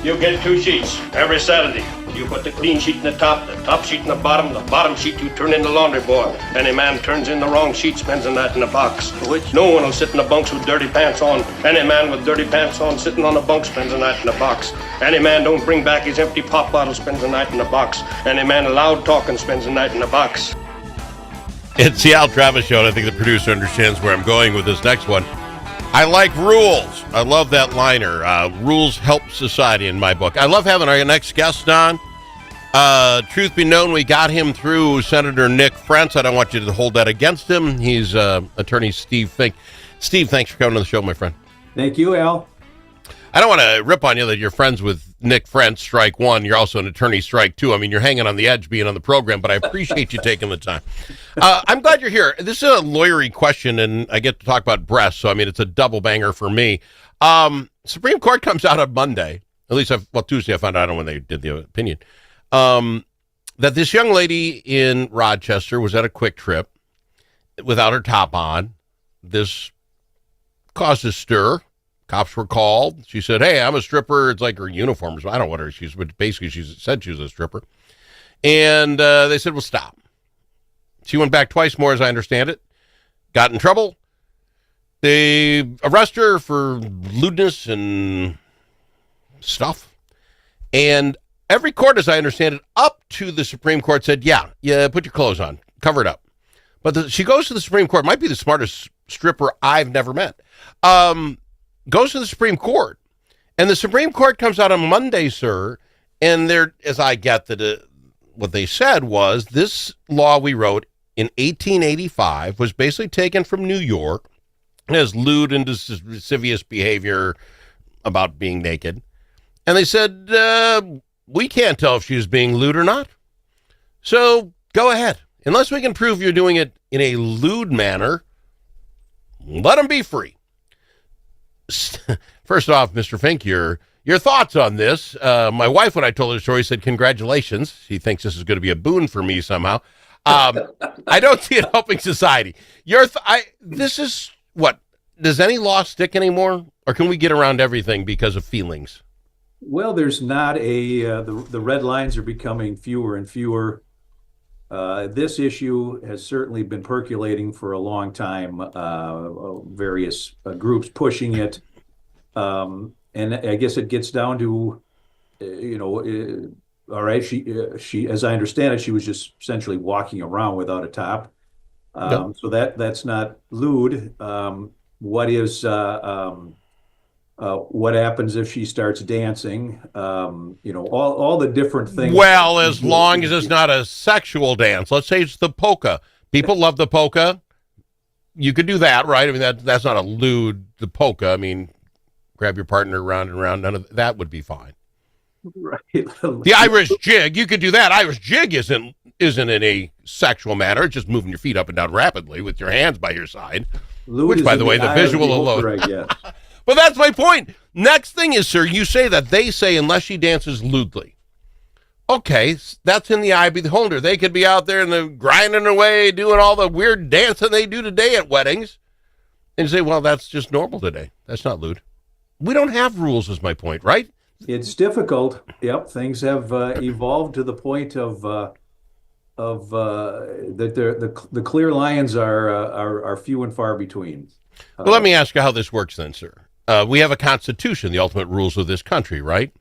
You get 2 sheets every Saturday. You put the clean sheet in the top sheet in the bottom sheet you turn in the laundry board. Any man turns in the wrong sheet spends the night in the box. No one will sit in the bunks with dirty pants on. Any man with dirty pants on sitting on the bunk spends the night in the box. Any man don't bring back his empty pop bottle spends the night in the box. Any man loud talking spends the night in the box. It's the Al Travis Show, and I think the producer understands where I'm going with this next one. I like rules. I love that liner. Rules help society in my book. I love having our next guest on. Truth be known, we got him through Senator Nick Frentz. I don't want you to hold that against him. He's attorney Steve Fink. Steve, thanks for coming on the show, my friend. Thank you, Al. I don't want to rip on you that you're friends with Nick Frentz, strike one. You're also an attorney, strike two. I mean, you're hanging on the edge being on the program, but I appreciate you taking the time. I'm glad you're here. This is a lawyery question, and I get to talk about breasts, so, I mean, it's a double banger for me. Supreme Court comes out on Monday. At least, Tuesday I found out when they did the opinion. That this young lady in Rochester was at a Quick Trip without her top on. This caused a stir. Cops were called. She said, "Hey, I'm a stripper." It's like her uniform. I don't know what her she's, but basically she said she was a stripper. And they said, "Well, stop." She went back twice more, as I understand it. Got in trouble. They arrest her for lewdness and stuff. And every court, as I understand it, up to the Supreme Court said, yeah, put your clothes on, cover it up. But she goes to the Supreme Court, might be the smartest stripper I've never met. Goes to the Supreme Court, and the Supreme Court comes out on Monday, sir, and there, as I get that, what they said was this law we wrote in 1885 was basically taken from New York as lewd and lascivious behavior about being naked, and they said we can't tell if she was being lewd or not, so go ahead. Unless we can prove you're doing it in a lewd manner, let them be free. First off, Mr. Fink, your thoughts on this. My wife, when I told her the story, said, congratulations. She thinks this is going to be a boon for me somehow. I don't see it helping society. This is, what, does any law stick anymore? Or can we get around everything because of feelings? Well, there's not the red lines are becoming fewer and fewer. This issue has certainly been percolating for a long time, various groups pushing it. And I guess it gets down to, all right, she, as I understand it, she was just essentially walking around without a top. Yep. So that's not lewd. What happens if she starts dancing? All the different things. Well, as long as it's not a sexual dance. Let's say it's the polka. People love the polka. You could do that, right? I mean, that's not a lewd, the polka. I mean, grab your partner round and round. None of that would be fine. Right. The Irish jig, you could do that. Irish jig isn't in a sexual manner. It's just moving your feet up and down rapidly with your hands by your side. Lewd which, by the way, the visual alone. I guess. But that's my point. Next thing is, sir, you say that they say unless she dances lewdly. Okay, that's in the eye of the beholder. They could be out there and they're grinding away, doing all the weird dancing they do today at weddings. And you say, well, that's just normal today. That's not lewd. We don't have rules is my point, right? It's difficult. Yep, things have evolved to the point of that the clear lines are few and far between. Well, let me ask you how this works then, sir. We have a constitution, the ultimate rules of this country, right?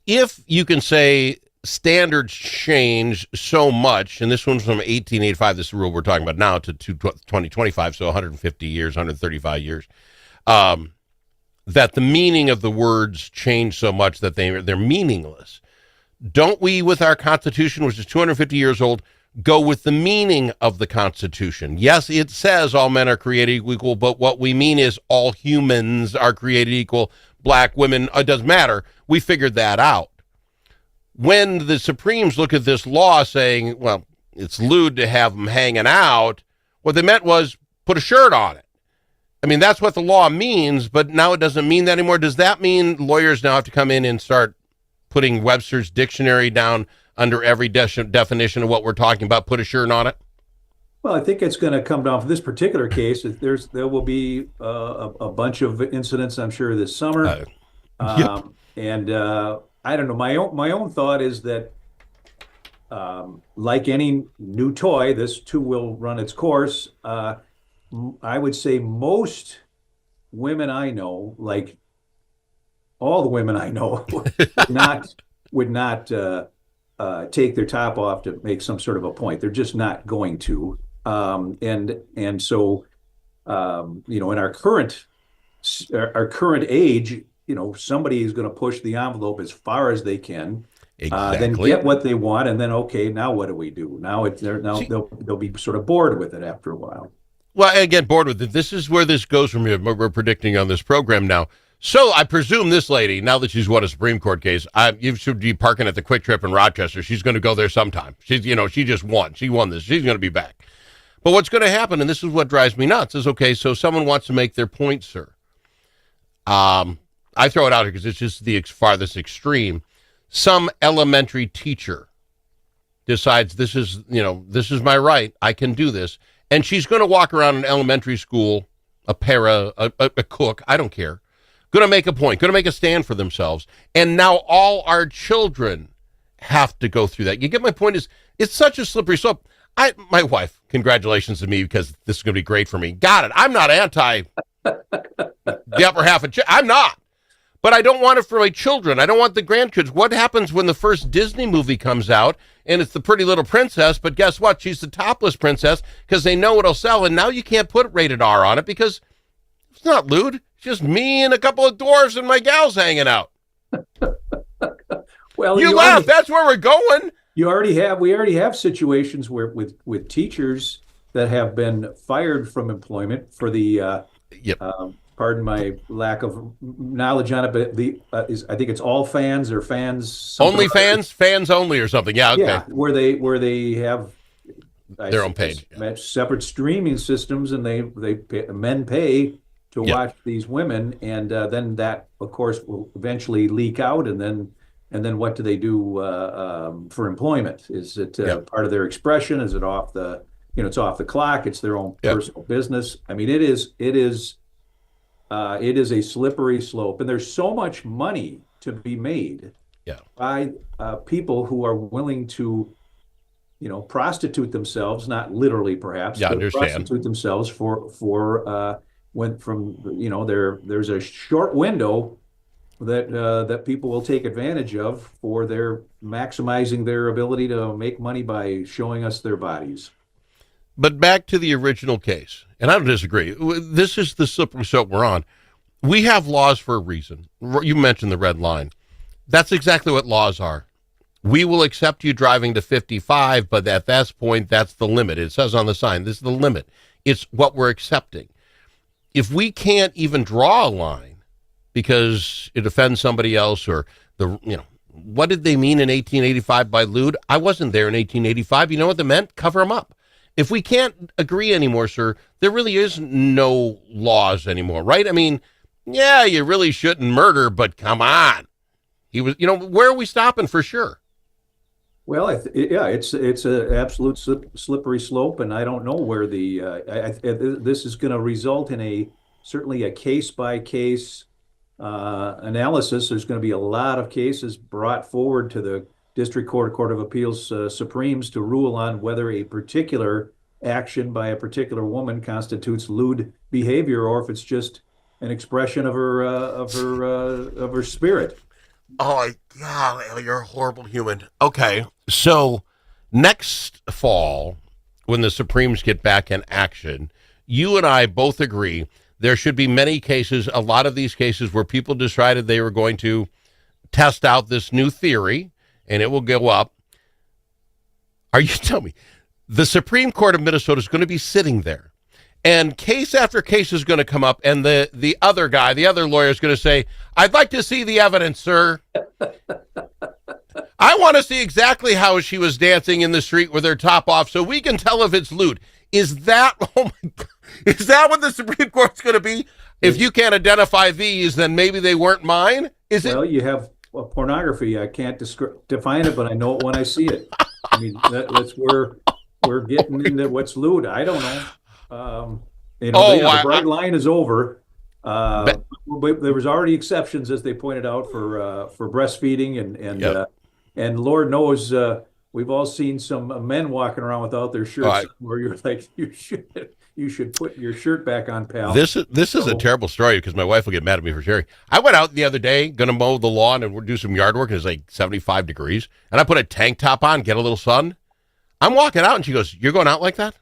If you can say standards change so much, and this one's from 1885, this is the rule we're talking about now, to 2025, so 150 years, 135 years, that the meaning of the words change so much that they're meaningless. Don't we, with our Constitution, which is 250 years old, go with the meaning of the Constitution? Yes, it says all men are created equal, but what we mean is all humans are created equal. Black, women, it doesn't matter. We figured that out. When the Supremes look at this law saying, well, it's lewd to have them hanging out, what they meant was put a shirt on it. I mean, that's what the law means, but now it doesn't mean that anymore. Does that mean lawyers now have to come in and start putting Webster's dictionary down under every definition of what we're talking about, put a shirt on it? Well, I think it's going to come down for this particular case. There will be a bunch of incidents, I'm sure, this summer. Yep. And I don't know. My own thought is that, like any new toy, this too will run its course. I would say most women I know, like all the women I know, would not take their top off to make some sort of a point. They're just not going to. And so in our current age, somebody is going to push the envelope as far as they can, then Exactly. get what they want, and then okay, now what do we do? Now See, they'll be sort of bored with it after a while. well, I get bored with it. This is where this goes from here. We're predicting on this program now. So I presume this lady, now that she's won a Supreme Court case, you should be parking at the Quick Trip in Rochester. She's going to go there sometime. She just won. She won this. She's going to be back. But what's going to happen, and this is what drives me nuts, is okay. So someone wants to make their point, sir. I throw it out here because it's just the farthest extreme. Some elementary teacher decides this is my right. I can do this. And she's going to walk around an elementary school, a cook, I don't care, going to make a point, going to make a stand for themselves. And now all our children have to go through that. You get my point? It's such a slippery slope. My wife, congratulations to me because this is going to be great for me. Got it. I'm not anti the upper half of I'm not. But I don't want it for my children. I don't want the grandkids. What happens when the first Disney movie comes out and it's the pretty little princess, but guess what? She's the topless princess because they know it'll sell, and now you can't put rated R on it because it's not lewd. It's just me and a couple of dwarves and my gals hanging out. Well, you laugh. That's where we're going. We already have situations where with teachers that have been fired from employment for the Yep. pardon my lack of knowledge on it, but I think it's all fans or fans Only fans only or something. Yeah, okay. Yeah, where they have Their own page. separate streaming systems, and men pay to watch these women, and then that of course will eventually leak out, and then what do they do for employment? Is it part of their expression? Is it off it's off the clock? It's their own personal business. I mean, it is a slippery slope, and there's so much money to be made by people who are willing to, prostitute themselves, not literally perhaps, but understand. prostitute themselves for there's a short window that people will take advantage of for their maximizing their ability to make money by showing us their bodies. But back to the original case, and I don't disagree. This is the slippery slope we're on. We have laws for a reason. You mentioned the red line. That's exactly what laws are. We will accept you driving to 55, but at that point, that's the limit. It says on the sign, this is the limit. It's what we're accepting. If we can't even draw a line because it offends somebody else, or what did they mean in 1885 by lewd? I wasn't there in 1885. You know what they meant? Cover them up. If we can't agree anymore, sir, there really is no laws anymore, right? I mean, yeah, you really shouldn't murder, but come on. He was, where are we stopping for sure? Well, it's an absolute slippery slope, and I don't know where this is going to result in certainly a case by case analysis. There's going to be a lot of cases brought forward to the District Court of Appeals Supremes to rule on whether a particular action by a particular woman constitutes lewd behavior, or if it's just an expression of her spirit. Oh my God, you're a horrible human. Okay, so next fall, when the Supremes get back in action, you and I both agree there should be many cases, a lot of these cases where people decided they were going to test out this new theory, and it will go up. Are you telling me the Supreme Court of Minnesota is going to be sitting there, and case after case is going to come up, and the other guy, the other lawyer is going to say, I'd like to see the evidence, sir. I want to see exactly how she was dancing in the street with her top off so we can tell if it's lewd. Is that, oh my God, is that what the Supreme Court's going to be? If you can't identify these, then maybe they weren't mine? Well, you have pornography. I can't define it, but I know it when I see it. I mean, that's where we're getting into what's lewd. I don't know. The bright line is over. Uh, but there was already exceptions, as they pointed out, for breastfeeding Yep. and Lord knows we've all seen some men walking around without their shirts where you're like you should put your shirt back on, pal. This is a terrible story because my wife will get mad at me for sharing. I went out the other day, gonna mow the lawn and do some yard work, and it's like 75 degrees, and I put a tank top on, get a little sun. I'm walking out, and she goes, "You're going out like that?"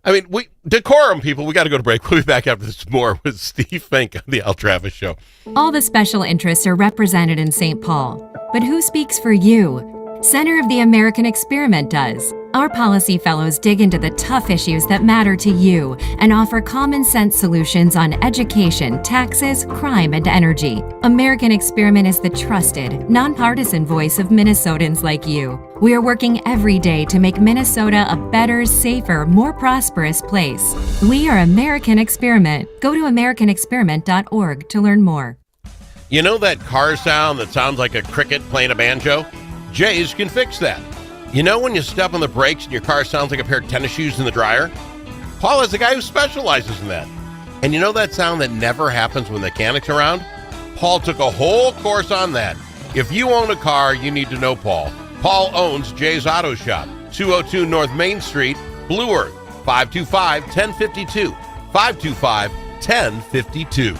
I mean, decorum, people. We got to go to break. We'll be back after this more with Steve Fink on the Al Travis Show. All the special interests are represented in St. Paul. But who speaks for you? Center of the American Experiment does. Our policy fellows dig into the tough issues that matter to you and offer common sense solutions on education, taxes, crime, and energy. American Experiment is the trusted, nonpartisan voice of Minnesotans like you. We are working every day to make Minnesota a better, safer, more prosperous place. We are American Experiment. Go to americanexperiment.org to learn more. You know that car sound that sounds like a cricket playing a banjo? Jay's can fix that. You know when you step on the brakes and your car sounds like a pair of tennis shoes in the dryer? Paul is a guy who specializes in that. And you know that sound that never happens when the mechanic's around? Paul took a whole course on that. If you own a car, you need to know Paul. Paul owns Jay's Auto Shop, 202 North Main Street, Blue Earth, 525-1052, 525-1052.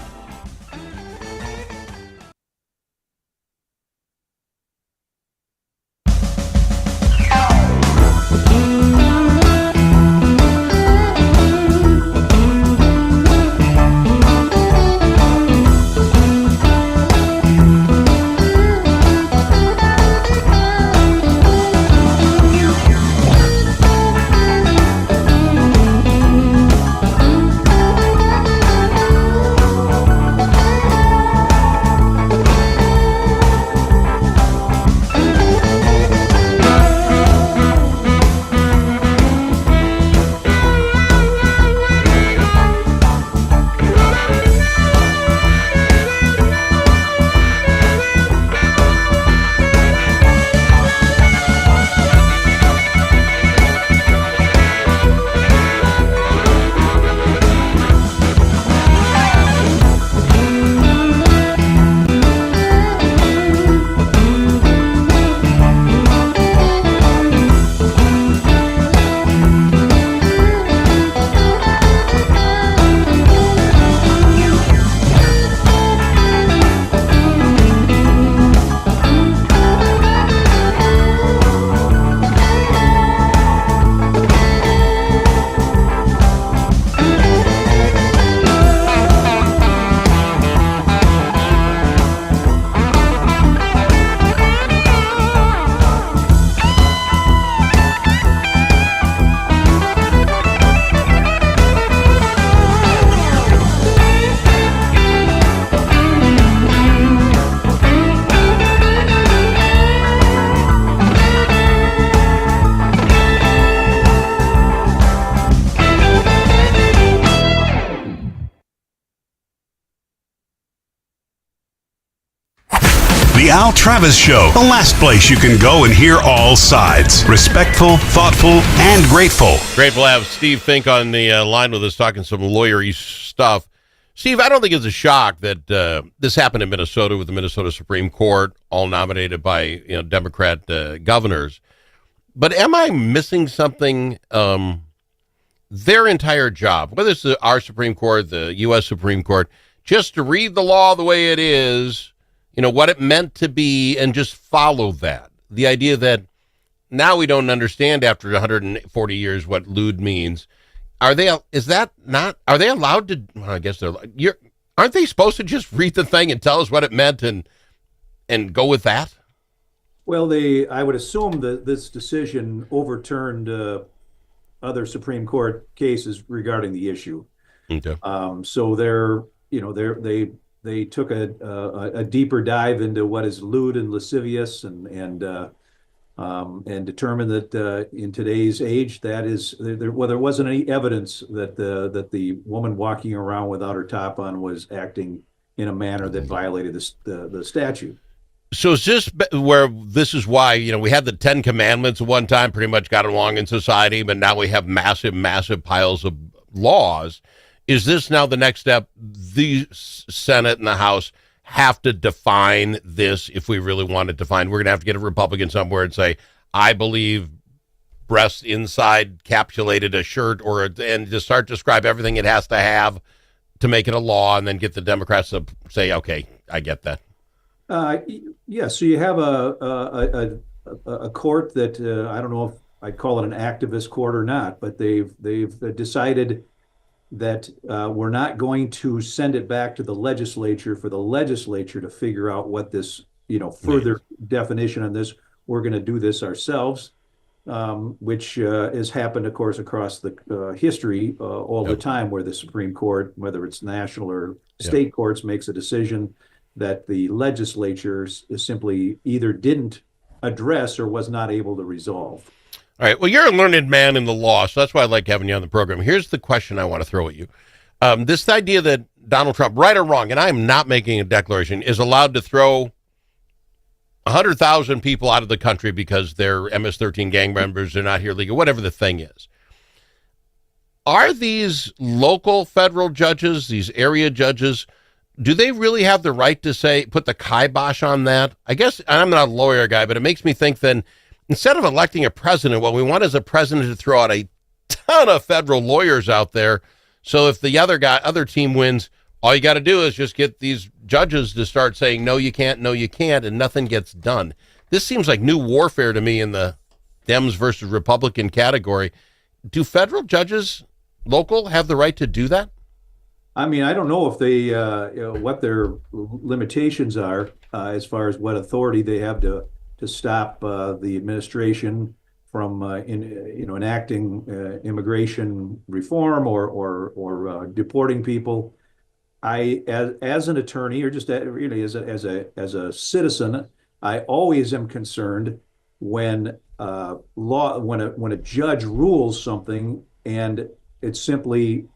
The Al Travis Show, the last place you can go and hear all sides. Respectful, thoughtful, and grateful. Grateful to have Steve Fink on the line with us talking some lawyery stuff. Steve, I don't think it's a shock that this happened in Minnesota with the Minnesota Supreme Court, all nominated by Democrat governors. But am I missing something? Their entire job, whether it's our Supreme Court, the U.S. Supreme Court, just to read the law the way it is, what it meant to be, and just follow that. The idea that now we don't understand after 140 years what lewd means. Are they allowed to, well, I guess aren't they supposed to just read the thing and tell us what it meant and go with that? Well, I would assume that this decision overturned other Supreme Court cases regarding the issue. Okay. So they took a deeper dive into what is lewd and lascivious, and determined that in today's age, that is there wasn't any evidence that the woman walking around without her top on was acting in a manner that violated the statute. So is this is why we had the 10 Commandments at one time, pretty much got along in society, but now we have massive piles of laws. Is this now the next step? The Senate and the House have to define this if we really want to define. We're going to have to get a Republican somewhere and say, I believe breast inside capsulated a shirt, and just start to describe everything it has to have to make it a law, and then get the Democrats to say, okay, I get that. Yeah, so you have a court that I don't know if I'd call it an activist court or not, but they've decided that we're not going to send it back to the legislature for the legislature to figure out what this, further definition on this. We're going to do this ourselves, which has happened, of course, across the history all the time, where the Supreme Court, whether it's national or state courts, makes a decision that the legislature simply either didn't address or was not able to resolve. All right. Well, you're a learned man in the law, so that's why I like having you on the program. Here's the question I want to throw at you. This idea that Donald Trump, right or wrong, and I am not making a declaration, is allowed to throw 100,000 people out of the country because they're MS-13 gang members, they're not here legal, whatever the thing is. Are these local federal judges, these area judges, do they really have the right to say, put the kibosh on that? I guess, I'm not a lawyer guy, but it makes me think then, instead of electing a president, what we want is a president to throw out a ton of federal lawyers out there. So if the other team wins, all you got to do is just get these judges to start saying, no, you can't, and nothing gets done. This seems like new warfare to me in the Dems versus Republican category. Do federal judges, local, have the right to do that? I mean, I don't know if they, what their limitations are as far as what authority they have to stop the administration from enacting immigration reform or deporting people. As an attorney, or just really as a citizen, I always am concerned when when a judge rules something and it's simply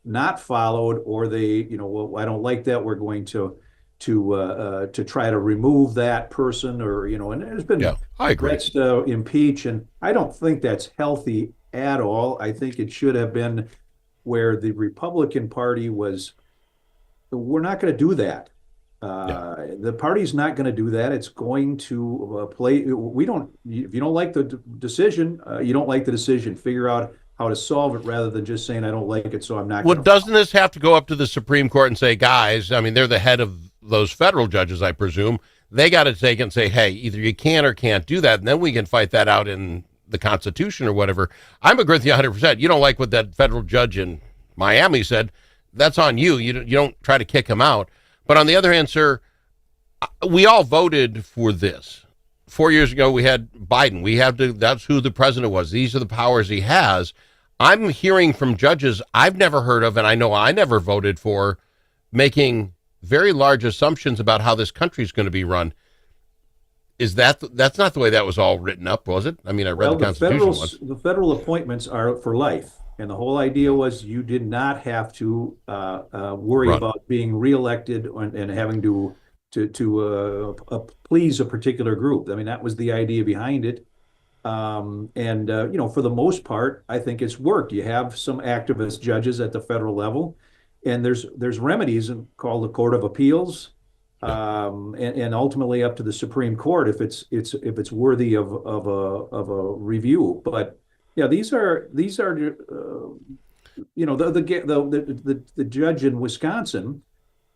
not followed, or they, well, I don't like that, we're going to try to remove that person, or and there's been threats to impeach, and I don't think that's healthy at all. I think it should have been where the Republican Party was, we're not going to do that. The party's not going to do that. It's going to play. If you don't like the decision, you don't like the decision. Figure out how to solve it rather than just saying, I don't like it, so I'm not. Well, doesn't this have to go up to the Supreme Court and say, guys, I mean, they're the head of those federal judges, I presume. They got to take it and say, hey, either you can or can't do that, and then we can fight that out in the Constitution or whatever. I'm agree with you 100%. You don't like what that federal judge in Miami said, that's on you. You don't try to kick him out. But on the other hand, sir, we all voted for this. 4 years ago, we had Biden. That's who the president was. These are the powers he has. I'm hearing from judges I've never heard of, and I know I never voted for, making very large assumptions about how this country is going to be run. That's not the way that was all written up, was it? I mean, I read the Constitution once. The federal appointments are for life. And the whole idea was you did not have to worry about being reelected and having to please a particular group. I mean, that was the idea behind it. For the most part, I think it's worked. You have some activist judges at the federal level, and there's remedies called the Court of Appeals, and ultimately up to the Supreme Court if it's worthy of a review. But yeah, these are the judge in Wisconsin.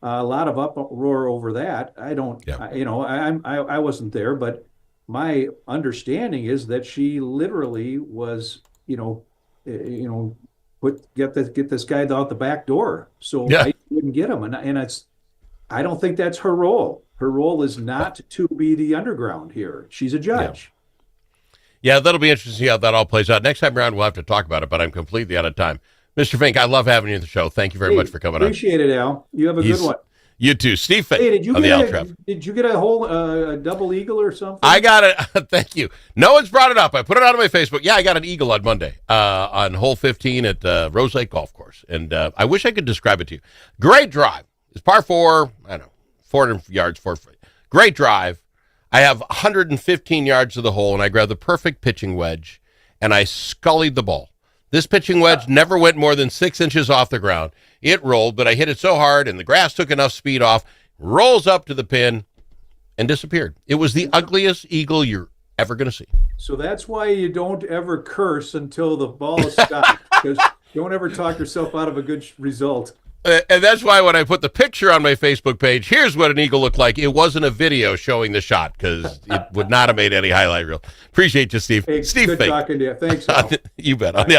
A lot of uproar over that. I wasn't there, but my understanding is that she literally was, get this guy out the back door, so I wouldn't get him, and I don't think that's her role. Her role is not to be the underground here. She's a judge. Yeah, that'll be interesting to see how that all plays out. Next time around, we'll have to talk about it, but I'm completely out of time. Mr. Fink, I love having you on the show. Thank you very much for coming appreciate on. Appreciate it, Al. You have a good one. You too. Steve Fink. Hey, did you get a whole double eagle or something? I got it. Thank you. No one's brought it up. I put it out on my Facebook. Yeah, I got an eagle on Monday on hole 15 at Rose Lake Golf Course. And I wish I could describe it to you. Great drive. It's par 4, 400 yards, 4 feet. Great drive. I have 115 yards to the hole, and I grabbed the perfect pitching wedge, and I scullied the ball. This pitching wedge never went more than 6 inches off the ground. It rolled, but I hit it so hard and the grass took enough speed off, rolls up to the pin, and disappeared. It was the ugliest eagle you're ever going to see. So that's why you don't ever curse until the ball is stopped, because don't ever talk yourself out of a good result. And that's why when I put the picture on my Facebook page, here's what an eagle looked like. It wasn't a video showing the shot because it would not have made any highlight reel. Appreciate you, Steve. Hey, Steve good Fink. talking to you. Thanks, Al. You bet. On the